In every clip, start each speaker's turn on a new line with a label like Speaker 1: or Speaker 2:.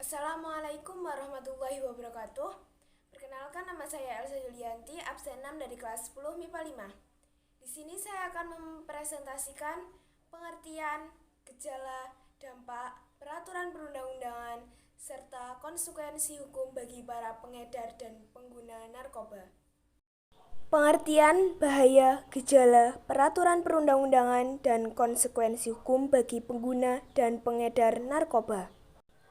Speaker 1: Assalamualaikum warahmatullahi wabarakatuh. Perkenalkan, nama saya Elsa Yulianti, absen 6 dari kelas 10 MIPA 5. Di sini saya akan mempresentasikan pengertian, gejala, dampak, peraturan perundang-undangan, serta konsekuensi hukum bagi para pengedar dan pengguna narkoba. Pengertian, bahaya, gejala, peraturan perundang-undangan, dan konsekuensi hukum bagi pengguna dan pengedar narkoba.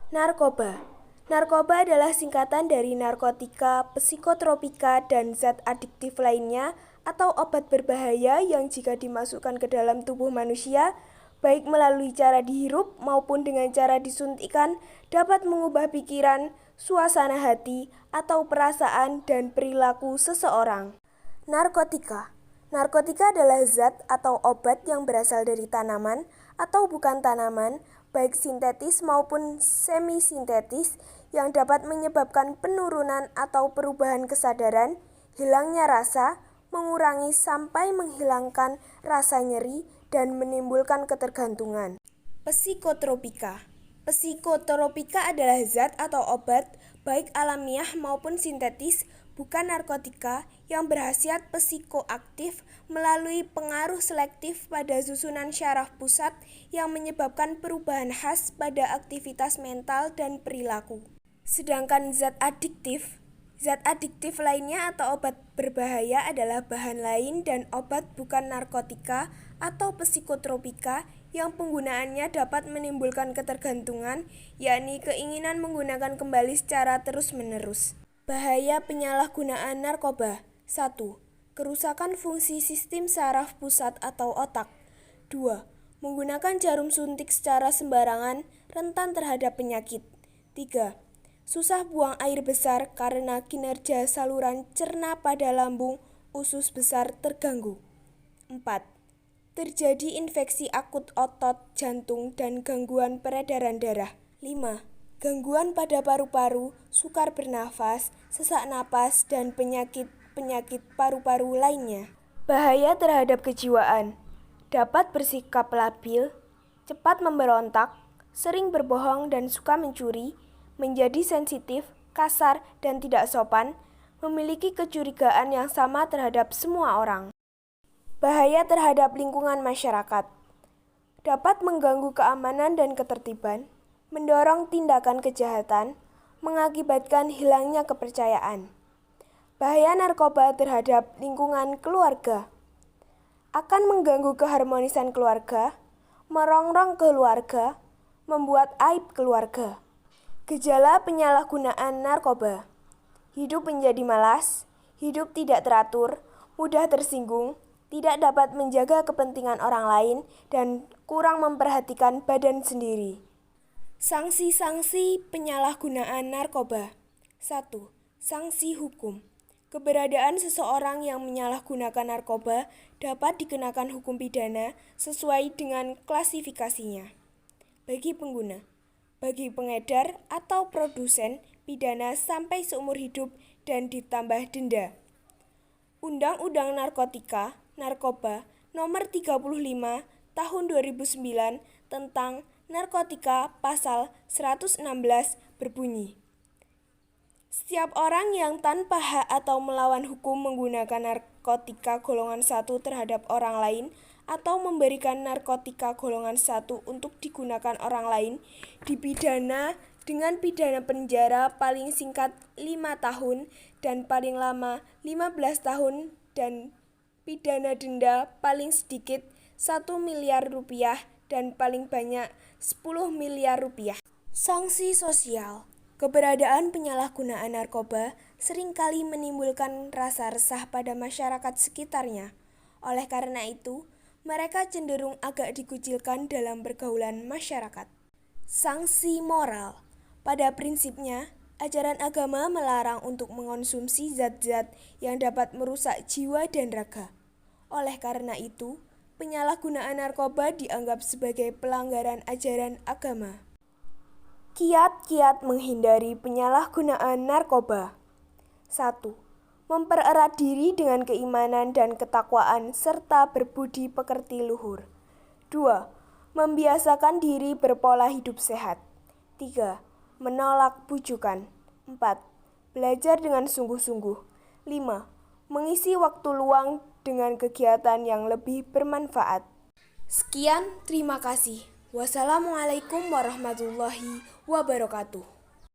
Speaker 1: Narkoba adalah singkatan dari narkotika, psikotropika, dan zat adiktif lainnya atau obat berbahaya yang jika dimasukkan ke dalam tubuh manusia, baik melalui cara dihirup maupun dengan cara disuntikkan, dapat mengubah pikiran, suasana hati, atau perasaan dan perilaku seseorang. Narkotika adalah zat atau obat yang berasal dari tanaman atau bukan tanaman, baik sintetis maupun semi-sintetis, yang dapat menyebabkan penurunan atau perubahan kesadaran, hilangnya rasa, mengurangi sampai menghilangkan rasa nyeri, dan menimbulkan ketergantungan. Psikotropika adalah zat atau obat, baik alamiah maupun sintetis, bukan narkotika, yang berkhasiat psikoaktif melalui pengaruh selektif pada susunan syaraf pusat yang menyebabkan perubahan khas pada aktivitas mental dan perilaku. Sedangkan zat adiktif lainnya atau obat berbahaya adalah bahan lain dan obat bukan narkotika atau psikotropika yang penggunaannya dapat menimbulkan ketergantungan, yakni keinginan menggunakan kembali secara terus-menerus. Bahaya penyalahgunaan narkoba. 1. Kerusakan fungsi sistem saraf pusat atau otak. 2. Menggunakan jarum suntik secara sembarangan, rentan terhadap penyakit. 3. Susah buang air besar karena kinerja saluran cerna pada lambung usus besar terganggu. 4. Terjadi infeksi akut otot, jantung, dan gangguan peredaran darah. 5. Gangguan pada paru-paru, sukar bernafas, sesak napas, dan penyakit paru-paru lainnya. Bahaya terhadap kejiwaan. Dapat bersikap labil, cepat memberontak, sering berbohong dan suka mencuri, menjadi sensitif, kasar, dan tidak sopan, memiliki kecurigaan yang sama terhadap semua orang. Bahaya terhadap lingkungan masyarakat. Dapat mengganggu keamanan dan ketertiban, mendorong tindakan kejahatan, mengakibatkan hilangnya kepercayaan. Bahaya narkoba terhadap lingkungan keluarga. Akan mengganggu keharmonisan keluarga, merongrong keluarga, membuat aib keluarga. Gejala penyalahgunaan narkoba. Hidup menjadi malas, hidup tidak teratur, mudah tersinggung, tidak dapat menjaga kepentingan orang lain, dan kurang memperhatikan badan sendiri. Sanksi-sanksi penyalahgunaan narkoba. 1. Sanksi hukum. Keberadaan seseorang yang menyalahgunakan narkoba dapat dikenakan hukum pidana sesuai dengan klasifikasinya. Bagi pengguna, bagi pengedar atau produsen, pidana sampai seumur hidup dan ditambah denda. Undang-Undang Narkoba Nomor 35 Tahun 2009 tentang narkotika pasal 116 berbunyi, setiap orang yang tanpa hak atau melawan hukum menggunakan narkotika golongan 1 terhadap orang lain atau memberikan narkotika golongan 1 untuk digunakan orang lain dipidana dengan pidana penjara paling singkat 5 tahun dan paling lama 15 tahun dan pidana denda paling sedikit 1 miliar rupiah dan paling banyak 10 miliar rupiah. Sanksi sosial. Keberadaan penyalahgunaan narkoba seringkali menimbulkan rasa resah pada masyarakat sekitarnya. Oleh karena itu, mereka cenderung agak dikucilkan dalam pergaulan masyarakat. Sanksi moral. Pada prinsipnya, ajaran agama melarang untuk mengonsumsi zat-zat yang dapat merusak jiwa dan raga. Oleh karena itu, penyalahgunaan narkoba dianggap sebagai pelanggaran ajaran agama. Kiat-kiat menghindari penyalahgunaan narkoba. 1. Mempererat diri dengan keimanan dan ketakwaan serta berbudi pekerti luhur. 2. Membiasakan diri berpola hidup sehat. 3. menolak bujukan. 4. Belajar dengan sungguh-sungguh. 5. Mengisi waktu luang dengan kegiatan yang lebih bermanfaat. Sekian, terima kasih. Wassalamualaikum warahmatullahi wabarakatuh.